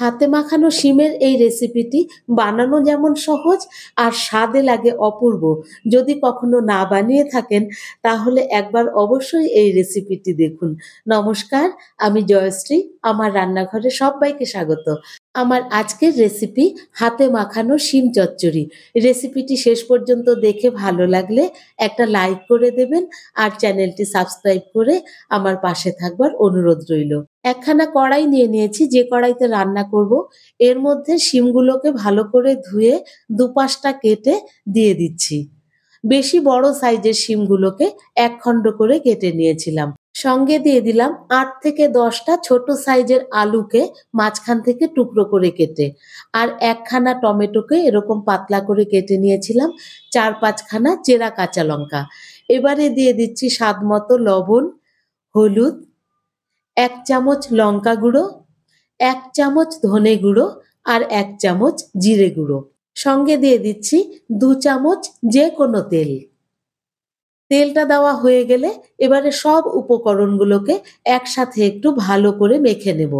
হাতে মাখানো শিমের এই রেসিপিটি বানানো যেমন সহজ আর স্বাদে লাগে অপূর্ব। যদি কখনো না বানিয়ে থাকেন তাহলে একবার অবশ্যই এই রেসিপিটি দেখুন। নমস্কার, আমি জয়শ্রী। আমার রান্নাঘরে সবাইকে স্বাগত। আমার আজকের রেসিপি হাতে মাখানো শিম চচ্চড়ি। রেসিপিটি শেষ পর্যন্ত দেখে ভালো লাগলে একটা লাইক করে দেবেন আর চ্যানেলটি সাবস্ক্রাইব করে আমার পাশে থাকবার অনুরোধ রইল। একখানা কড়াই নিয়ে নিয়েছি, যে কড়াইতে রান্না করব। এর মধ্যে শিমগুলোকে ভালো করে ধুয়ে দুপাশটা কেটে দিয়ে দিচ্ছি। বেশি বড় সাইজের শিমগুলোকে এক খণ্ড করে কেটে নিয়েছিলাম। সঙ্গে দিয়ে দিলাম ৮ থেকে ১০টা ছোট সাইজের আলুকে মাঝখান থেকে টুকরো করে কেটে, আর একখানা টমেটোকে এরকম পাতলা করে কেটে নিয়েছিলাম, ৪-৫ খানা চেরা কাঁচা লঙ্কা। এবারে দিয়ে দিচ্ছি স্বাদ মতো লবণ, হলুদ, ১ চামচ লঙ্কা গুঁড়ো, ১ চামচ ধনে গুঁড়ো আর ১ চামচ জিরে গুঁড়ো। সঙ্গে দিয়ে দিচ্ছি ২ চামচ যে কোনো তেল। তেলটা দেওয়া হয়ে গেলে এবারে সব উপকরণগুলোকে একসাথে একটু ভালো করে মেখে নেব।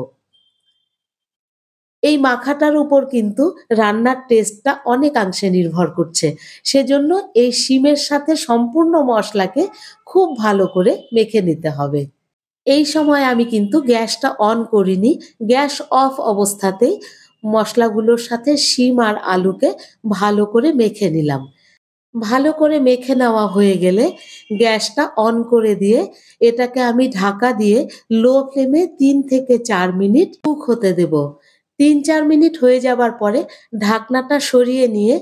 এই মাখাটার উপর কিন্তু রান্নার টেস্টটা অনেকাংশে নির্ভর করছে। সেজন্য এই শিমের সাথে সম্পূর্ণ মশলাকে খুব ভালো করে মেখে নিতে হবে। এই সময় আমি কিন্তু গ্যাসটা অন করিনি। গ্যাস অফ অবস্থাতেই মশলাগুলোর সাথে শিম আর আলুকে ভালো করে মেখে নিলাম। ভালো করে মেখে নেওয়া হয়ে গেলে গ্যাসটা অন করে দিয়ে এটাকে আমি ঢাকা দিয়ে লো ফ্লেমে ৩ থেকে ৪ মিনিট কুক হতে দেব। ৩-৪ মিনিট হয়ে যাবার পরে ঢাকনাটা সরিয়ে নিয়ে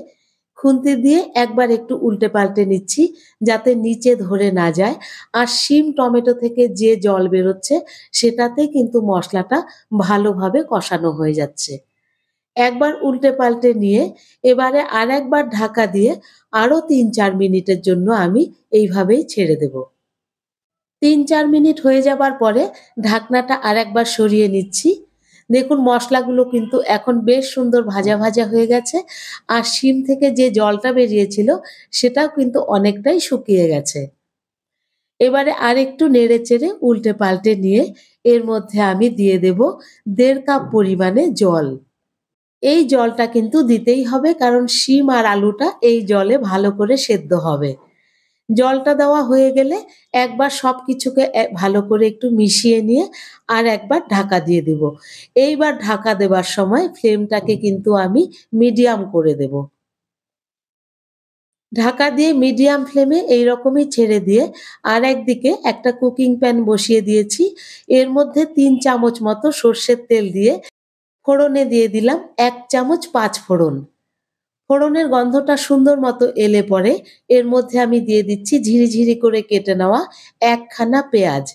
খুন্তি দিয়ে একবার একটু উল্টে পাল্টে নিচ্ছি, যাতে নিচে ধরে না যায়। আর শিম টমেটো থেকে যে জল বেরোচ্ছে সেটাতে কিন্তু মশলাটা ভালোভাবে কষানো হয়ে যাচ্ছে। একবার উল্টে পাল্টে নিয়ে এবারে আরেকবার ঢাকা দিয়ে আরো ৩-৪ মিনিটের জন্য আমি এইভাবেই ছেড়ে দেব। ৩-৪ মিনিট হয়ে যাবার পরে ঢাকনাটা আরেকবার সরিয়ে নিচ্ছি। দেখুন মশলাগুলো কিন্তু এখন বেশ সুন্দর ভাজা ভাজা হয়ে গেছে, আর শিম থেকে যে জলটা বেরিয়েছিল সেটাও কিন্তু অনেকটাই শুকিয়ে গেছে। এবারে আরেকটু নেড়েচেড়ে উল্টে পাল্টে নিয়ে এর মধ্যে আমি দিয়ে দেব ১.৫ কাপ পরিমাণে জল। এই জলটা কিন্তু দিতেই হবে, কারণ শিম আর আলুটা এই জলে ভালো করে সেদ্ধ হবে। জলটা দেওয়া হয়ে গেলে একবার সবকিছুকে ভালো করে একটু মিশিয়ে নিয়ে আর একবার ঢাকা দিয়ে দেব। এইবার ঢাকা দেবার সময় ফ্লেমটাকে কিন্তু আমি মিডিয়াম করে দেব। ঢাকা দিয়ে মিডিয়াম ফ্লেমে এইরকমই ছেড়ে দিয়ে আর একদিকে একটা কুকিং প্যান বসিয়ে দিয়েছি। এর মধ্যে ৩ চামচ মতো সর্ষের তেল দিয়ে ফোড়নে দিয়ে দিলাম ১ চামচ ৫ ফোড়ন। ফোড়নের গন্ধটা সুন্দর মতো এলে পরে এর মধ্যে আমি দিয়ে দিচ্ছি ঝিরিঝিরি করে কেটে নেওয়া একখানা পেঁয়াজ।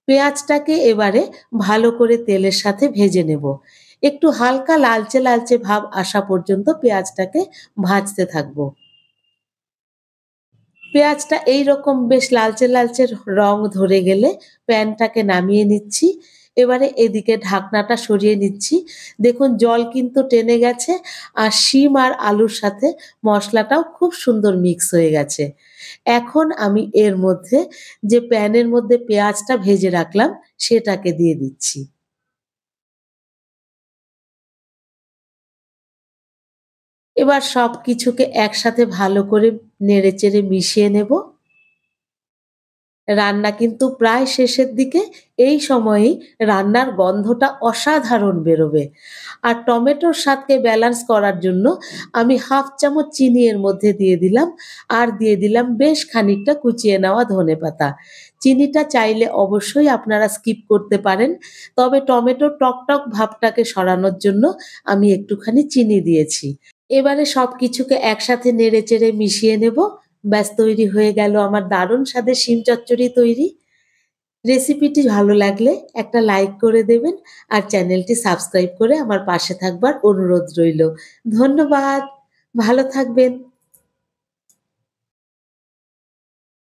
পেঁয়াজটাকে এবারে ভালো করে তেলের সাথে ভেজে নেব। একটু হালকা লালচে লালচে ভাব আসা পর্যন্ত পেঁয়াজটাকে ভাজতে থাকবো। পেঁয়াজটা এইরকম বেশ লালচে লালচে রং ধরে গেলে প্যানটাকে নামিয়ে নিচ্ছি। এবারে এদিকে ঢাকনাটা সরিয়ে নিচ্ছি। দেখুন জল কিন্তু টেনে গেছে, আর শিম আর আলুর সাথে মশলাটাও খুব সুন্দর মিক্স হয়ে গেছে। এখন আমি এর মধ্যে যে প্যানের মধ্যে পেঁয়াজটা ভেজে রাখলাম সেটাকে দিয়ে দিচ্ছি। এবার সবকিছুকে একসাথে ভালো করে নেড়েচেড়ে মিশিয়ে নেব। রান্না কিন্তু প্রায় শেষের দিকে। এই সময়েই রান্নার গন্ধটা অসাধারণ বেরোবে। আর টমেটোর স্বাদকে ব্যালেন্স করার জন্য আমি ১/২ চামচ চিনি এর মধ্যে দিয়ে দিলাম, আর দিয়ে দিলাম বেশ খানিকটা কুচিয়ে নেওয়া ধনেপাতা। চিনিটা চাইলে অবশ্যই আপনারা স্কিপ করতে পারেন, তবে টমেটোর টকটক ভাবটাকে সরানোর জন্য আমি একটুখানি চিনি দিয়েছি। এবারে সবকিছুকে একসাথে নেড়েচেড়ে মিশিয়ে নেব। ব্যাস তৈরি হয়ে গেল আমার দারুণ স্বাদের শিম চচ্চড়ি তৈরি। রেসিপিটি ভালো লাগলে একটা লাইক করে দেবেন আর চ্যানেলটি সাবস্ক্রাইব করে আমার পাশে থাকবার অনুরোধ রইল। ধন্যবাদ। ভালো থাকবেন।